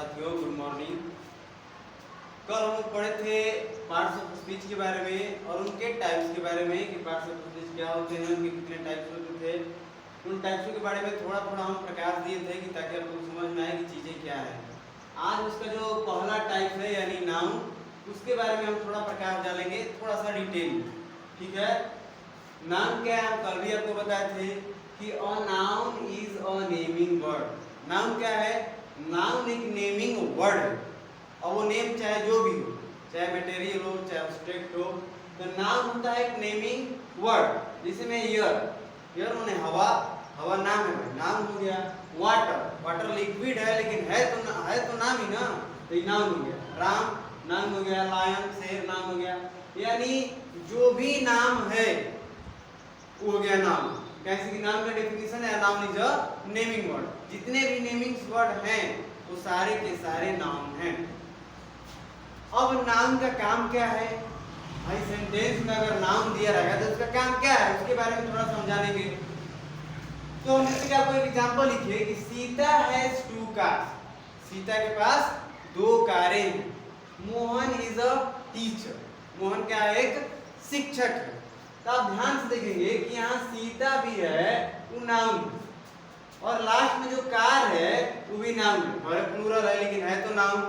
साथियों, good morning. कल हम लोग पढ़े थे पार्ट्स ऑफ स्पीच के बारे में और उनके टाइप्स के बारे में कि पार्ट्स ऑफ स्पीच क्या होते हैं, उनके कितने टाइप्स होते थे। उन टाइप्सों के बारे में थोड़ा थोड़ा हम प्रकाश दिए थे कि ताकि आपको समझ में आए कि चीज़ें क्या है। आज उसका जो पहला टाइप है यानी नाउन, उसके बारे में हम थोड़ा प्रकाश डालेंगे, थोड़ा सा डिटेल। ठीक है, नाउन क्या है हम कल भी आपको बताए थे कि a noun is a naming word. Noun क्या है? नाउन एक नेमिंग वर्ड है। और वो नेम चाहे जो भी हो, चाहे मटेरियल हो चाहे एब्स्ट्रैक्ट हो, तो नाउन होता है एक नेमिंग वर्ड। जैसे में एयर माने हवा, हवा नाम है भाई, नाउन हो गया। वाटर, वाटर लिक्विड है लेकिन है तो नाम ही ना, तो ये नाउन हो गया। राम नाम हो गया, लायन शेर नाम हो गया। यानी जो भी नाम है वो हो गया नाउन। कैसे कि नाउन का डेफिनेशन है noun is a naming word. जितने भी नेमिंग वर्ड हैं वो सारे के सारे नाउन हैं। अब नाउन का काम क्या है भाई? सेंटेंस में अगर नाउन दिया रहेगा तो उसका काम क्या है उसके बारे में थोड़ा समझानेंगे। तो हम जैसे कि आपको एक एग्जांपल लिखिए कि Sita has two cars. Sita के पास दो कारें हैं। Mohan is a teacher. Mohan क्या है? एक शिक्षक है। तो आप ध्यान से देखेंगे कि यहाँ सीता भी है, वो नाउन है, और लास्ट में जो कार है वो भी नाउन है, और प्लूरल है लेकिन है तो नाउन।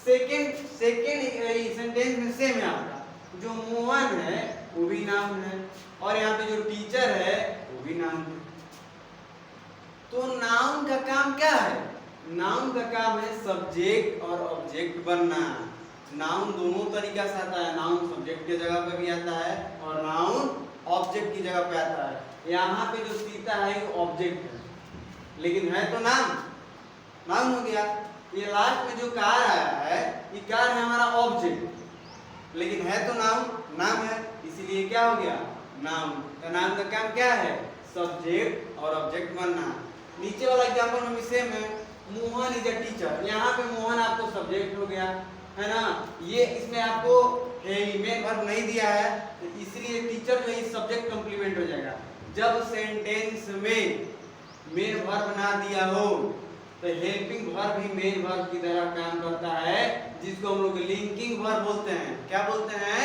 सेकंड सेंटेंस में सेम है आपका, जो मोहन है वो भी नाउन है, और यहाँ पे जो टीचर है वो भी नाउन है। तो नाउन का काम क्या है? नाउन का काम है सब्जेक्ट और ऑब्जेक्ट बनना। नाउन दोनों तरीका से आता है, नाउन सब्जेक्ट की जगह पे भी आता है और नाउन ऑब्जेक्ट की जगह पे आता है। यहाँ पे जो सीता है वो ऑब्जेक्ट है लेकिन है तो नाउन हो गया। ये लास्ट में जो कार आया है ये कार है हमारा ऑब्जेक्ट लेकिन है तो नाम है, इसीलिए क्या हो गया? नाउन। तो नाउन का काम क्या है? सब्जेक्ट और ऑब्जेक्ट बनना। नीचे वाला एग्जांपल में सेम है, मोहन इज अ टीचर। यहाँ पे मोहन आपको सब्जेक्ट हो गया है ना, ये इसमें आपको मेन वर्ब नहीं दिया है तो इसलिए टीचर जो है सब्जेक्ट कंप्लीमेंट हो जाएगा। जब सेंटेंस में मेन वर्ब ना दिया हो तो हेल्पिंग वर्ब भी मेन वर्ब की तरह काम करता है, जिसको हम लोग लिंकिंग वर्ब बोलते हैं। क्या बोलते हैं?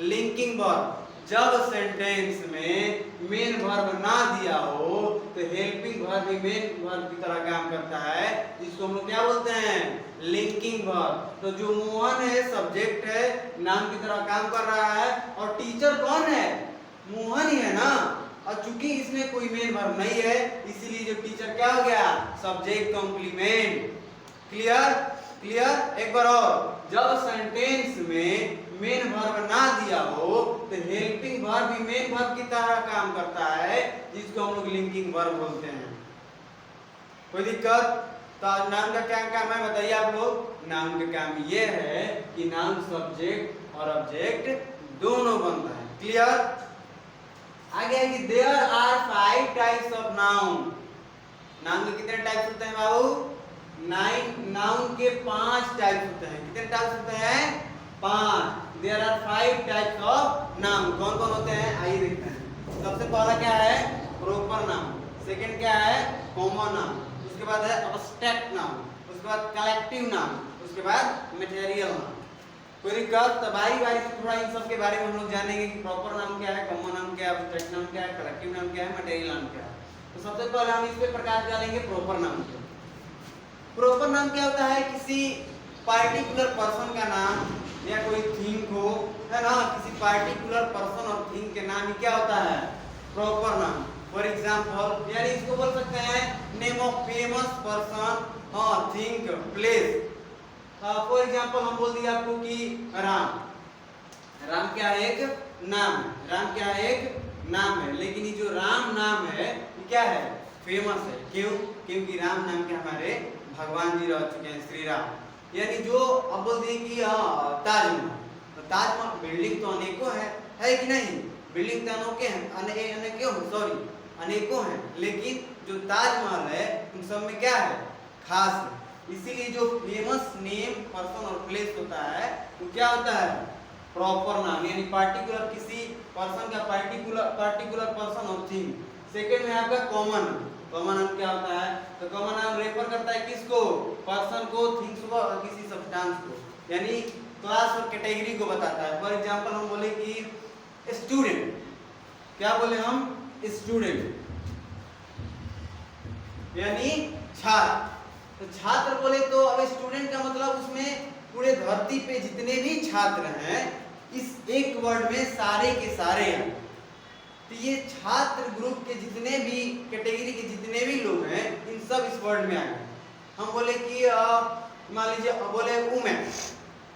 Linking verb. जब सेंटेंस में मेन वर्ब ना दिया हो तो हेल्पिंग वर्ब भी मेन वर्ब की तरह काम करता है, जिसको हम लोग क्या बोलते हैं? Linking verb. तो जो मोहन है सब्जेक्ट है, नाम की तरह काम कर रहा है, और टीचर कौन है? मोहन ही है ना, और चूंकि इसमें कोई मेन वर्ब नहीं है इसीलिए जो टीचर क्या हो गया? Subject complement. क्लियर? एक बार और, जब सेंटेंस में मेन वर्ब ना दिया हो तो हेल्पिंग वर्ब भी मेन वर्ब की तरह काम करता है, जिसको हम लोग लिंकिंग वर्ब बोलते हैं। कोई दिक्कत? तो नाउन का क्या काम है बताइए आप लोग? नाउन का काम ये है कि नाउन सब्जेक्ट और ऑब्जेक्ट दोनों बनता है। क्लियर? आगे है कि there are 5 types of noun. Noun के कितने टाइप्स होते हैं बाबू? 9। नाउन के 5 टाइप्स होते हैं। कितने टाइप्स होते हैं? 5। There are 5 types of noun. कौन कौन होते हैं आइए देखते हैं। सबसे पहला क्या है? Proper noun. सेकंड क्या है? Common noun. उसके बाद है एब्स्ट्रैक्ट नाउन। उसके बाद कलेक्टिव नाउन। उसके बाद मटेरियल नाउन। कोई दिक्कत? तो बारी बारी से थोड़ा इन सब के बारे में हम लोग जानेंगे कि प्रॉपर नाउन क्या है, कॉमन नाउन क्या है, एब्स्ट्रैक्ट नाउन क्या है, कलेक्टिव नाउन क्या है, मटेरियल नाउन क्या है। तो सबसे पहले हम इस पे प्रकाश डालेंगे प्रॉपर नाउन पे। प्रॉपर नाउन क्या होता है? किसी पार्टिकुलर पर्सन का नाम या कोई थिंग हो, है ना, किसी पार्टिकुलर पर्सन और थिंग के नाम ही क्या होता है? Proper noun. फॉर एग्जांपल, यानी इसको बोल सकते हैं name of famous person, thing, place. For example हम बोल दिए आपको कि राम क्या है? एक नाम है। राम क्या है? एक नाम है, लेकिन ये जो राम नाम है ये क्या है? फेमस है। क्यों? क्योंकि राम नाम के हमारे भगवान जी रह चुके हैं, श्री राम। यानी जो अब बोल दिए कि ताजमहल, तो ताजमहल बिल्डिंग तो अनेकों है कि नहीं? बिल्डिंग तो अनेकों हैं, लेकिन जो ताजमहल है उन सब में क्या है? खास है। इसीलिए जो फेमस नेम, पर्सन और प्लेस होता है वो क्या होता है? Proper noun. यानी पार्टिकुलर किसी पर्सन का पार्टिकुलर पर्सन और थिंग। सेकंड में आपका कॉमन नाउन क्या होता है? तो कॉमन नाउन और रेफर करता है किसको, पर्सन को, थिंग्स को और किसी सब्सटेंस को, यानी क्लास और कैटेगरी को बताता है। फॉर एग्जांपल हम बोले कि स्टूडेंट, क्या बोले हम, स्टूडेंट यानी छात्र। तो छात्र बोले तो अब स्टूडेंट का मतलब उसमें पूरे धरती पे जितने भी छात्र हैं इस एक वर्ड में सारे के सारे हैं। तो ये छात्र ग्रुप के जितने भी कैटेगरी के जितने भी लोग हैं इन सब इस वर्ड में आए। हम बोले कि मान लीजिए बोले वुमेन,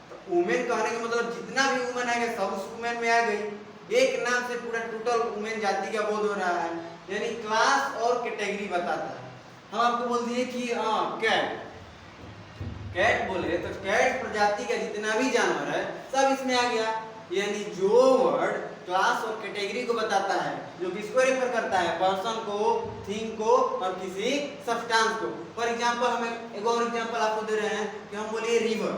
तो वुमेन कहने का मतलब जितना भी वुमेन आएगा सब उस वुमेन में आ गई। एक नाम से पूरा टोटल वुमेन जाति का बोध हो रहा है, यानी क्लास और कैटेगरी बताता है। हम आपको बोल दिए कि कैट, कैट बोले तो कैट प्रजाति का जितना भी जानवर है सब इसमें आ गया। यानी जो वर्ड क्लास और कैटेगरी को बताता है, जो किसको रेफर करता है, पर्सन को, थिंग को और किसी सब्सटेंस को। फॉर एग्जांपल हम एक और एग्जांपल आपको दे रहे हैं कि हम बोले रिवर,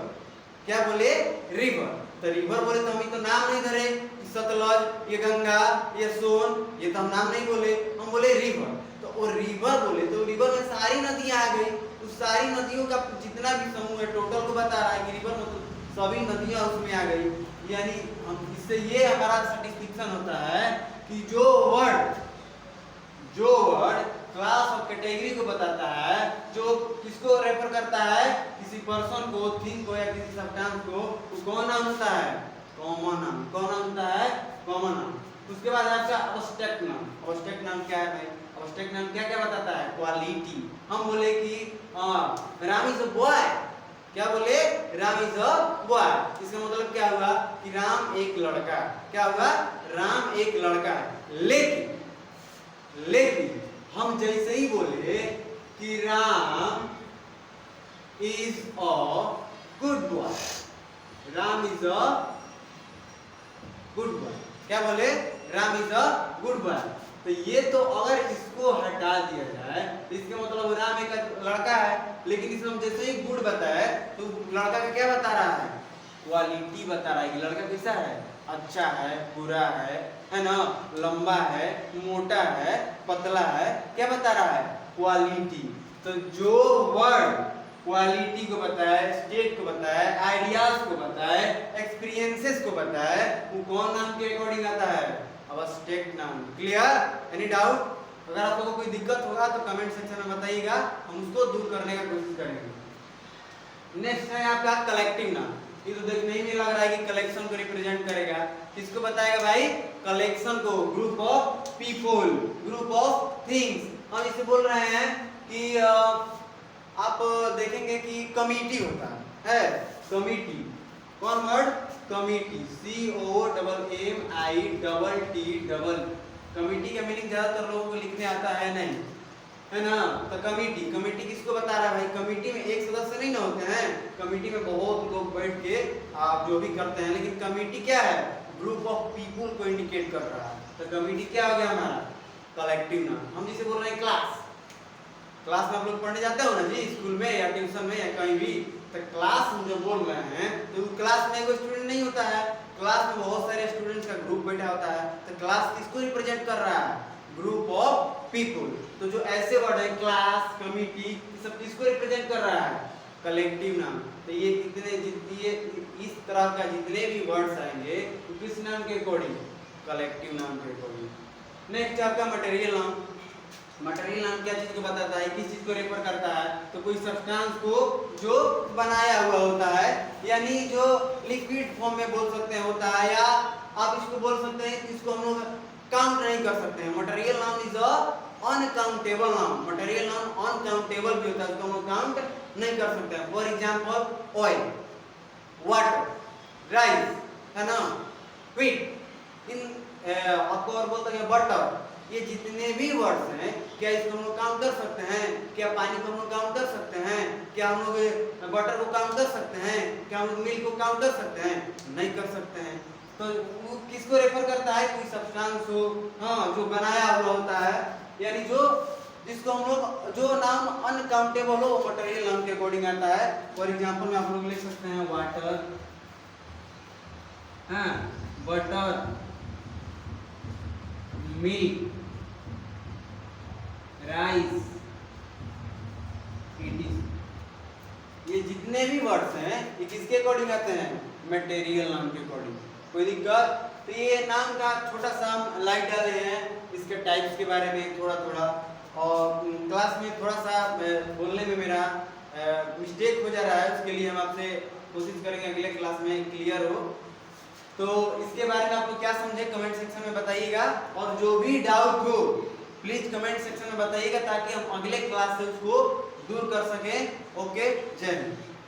क्या बोले, रिवर। तो रिवर बोले तो हम तो नाम नहीं धरे, सतलज, ये गंगा, ये सोन, ये तो हम नाम नहीं बोले, हम बोले रिवर। तो और रिवर बोले तो रिवर में सारी नदियां आ गई, उस सारी नदियों का जितना भी समूह है टोटल को बता रहा है कि रिवर मतलब सभी नदियां उसमें आ गई। यानी हम इससे ये हमारा सेटिस्फैक्शन होता है कि जो वर्ड क्लास और कैटेगरी को बताता है, जो किसको रेफर करता है, किसी पर्सन को, थिंग को या किसी सब्सटेंस को, वो कौन नाम होता है, कॉमन नाम। कौन नाम होता है, कॉमन नाम। उसके बाद आपका अब्स्ट्रैक्ट नाम। अब्स्ट्रैक्ट नाम क्या है भाई, अब्स्ट्रैक्ट नाम क्या क्या बताता है, क्वालिटी। हम बोले कि राम इज अ बॉय, क्या बोले, राम इज अ बॉय। इसका मतलब क्या हुआ कि राम एक लड़का, क्या हुआ, राम एक लड़का है। लेकिन हम जैसे ही बोले कि Ram is a good boy, Ram is a good boy, क्या बोले, Ram is a good boy. तो ये तो अगर इसको हटा दिया जाए तो इसका मतलब राम एक लड़का है, लेकिन इसमें हम जैसे ही गुड बताए तो लड़का का क्या बता रहा है, क्वालिटी बता रहा है कि लड़का कैसा है, अच्छा है, बुरा है ना, लंबा है, मोटा है, पतला है, क्या बता रहा है, क्वालिटी। तो जो वर्ड क्वालिटी को बताए, स्टेट को बताए, आइडियाज को बताए, एक्सपीरियंसेस को बताए, वो कौन नाम के अकॉर्डिंग आता है, abstract noun. Clear, any doubt? अगर आप लोगों को कोई दिक्कत होगा तो कमेंट सेक्शन में बताइएगा, हम उसको दूर करने का कोशिश करेंगे। नेक्स्ट है आपका कलेक्टिव नाउन। ये तो देखने ही नहीं लग रहा है कि कलेक्शन को रिप्रेजेंट करेगा। किसको बताएगा भाई, कलेक्शन को, group of people, group of things. हम इसे बोल रहे हैं कि आप देखेंगे कि कमिटी होता है, कमिटी। कौन वर्ड, कमिटी, COMMITT। कमिटी का मीनिंग ज्यादातर लोगों को लिखने आता है नहीं, है ना। तो कमिटी, कमिटी किसको बता रहा है भाई, कमिटी में एक सदस्य नहीं ना होते हैं, कमिटी में बहुत लोग बैठ के आप जो भी करते हैं, लेकिन कमिटी क्या है, ग्रुप ऑफ पीपल को इंडिकेट कर रहा है। तो कमिटी क्या हो गया हमारा, कलेक्टिव नाउन। हम जिसे बोल रहे हैं क्लास, क्लास में आप लोग पढ़ने जाते हो ना जी, स्कूल में या ट्यूशन में या कहीं भी, तो क्लास हम जो बोल रहे हैं तो क्लास में कोई स्टूडेंट नहीं होता है, क्लास में बहुत सारे स्टूडेंट्स का ग्रुप बैठा होता है। तो क्लास किसको रिप्रेजेंट कर रहा है, ग्रुप ऑफ पीपल। तो जो ऐसे वर्ड है क्लास, कमिटी, ये सब किसको रिप्रेजेंट कर रहा है, कलेक्टिव नाम। तो ये कितने इस तरह का जितने भी वर्ड्स आएंगे तो किस नाम के अकॉर्डिंग, कलेक्टिव नाम के अकॉर्डिंग। नेक्स्ट आपका मटेरियल नाम। मटेरियल नाम क्या चीज को बताता है, किस चीज को रेफर करता है, तो कोई सब्सटेंस को जो बनाया हुआ होता है, यानी जो लिक्विड फॉर्म में बोल सकते हैं होता है, या आप इसको बोल सकते हैं कि इसको हम लोग काउंट नहीं कर सकते हैं। Material noun is a uncountable noun. Material noun uncountable भी होता है, उसको हम लोग काउंट नहीं कर सकते हैं। For example oil, water, rice, है ना, व्हीट, इन आपको और बोलते हैं बटर। ये जितने भी वर्ड्स हैं, क्या इसको हम लोग काउंट कर सकते हैं, क्या पानी को हम लोग काउंट कर सकते हैं, क्या हम लोग बटर को काउंट कर सकते हैं, क्या हम लोग मिल्क को काउंट कर सकते हैं, नहीं कर सकते हैं। तो वो किसको रेफर करता है, कोई सब्सटेंस हो, हाँ, जो बनाया हुआ होता है, यानी जो जिसको हम लोग जो नाम अनकाउंटेबल हो मटेरियल नाम के अकॉर्डिंग आता है। फॉर एग्जांपल में आप लोग लिख सकते हैं वाटर, हाँ, बटर, मिल्क, राइस, ETC। ये जितने भी वर्ड्स हैं ये किसके अकॉर्डिंग आते हैं? मटेरियल नाम के अकॉर्डिंग। कोई दिक्कत? तो ये नाम का छोटा सा हम लाइट डाले हैं, इसके टाइप्स के बारे में थोड़ा थोड़ा, और क्लास में थोड़ा सा बोलने में मेरा मिस्टेक हो जा रहा है, उसके लिए हम आपसे कोशिश करेंगे अगले क्लास में क्लियर हो। तो इसके बारे में आपको क्या समझे कमेंट सेक्शन में बताइएगा, और जो भी डाउट हो प्लीज कमेंट सेक्शन में बताइएगा ताकि हम अगले क्लास से उसको दूर कर सकें। ओके, जय हिंद।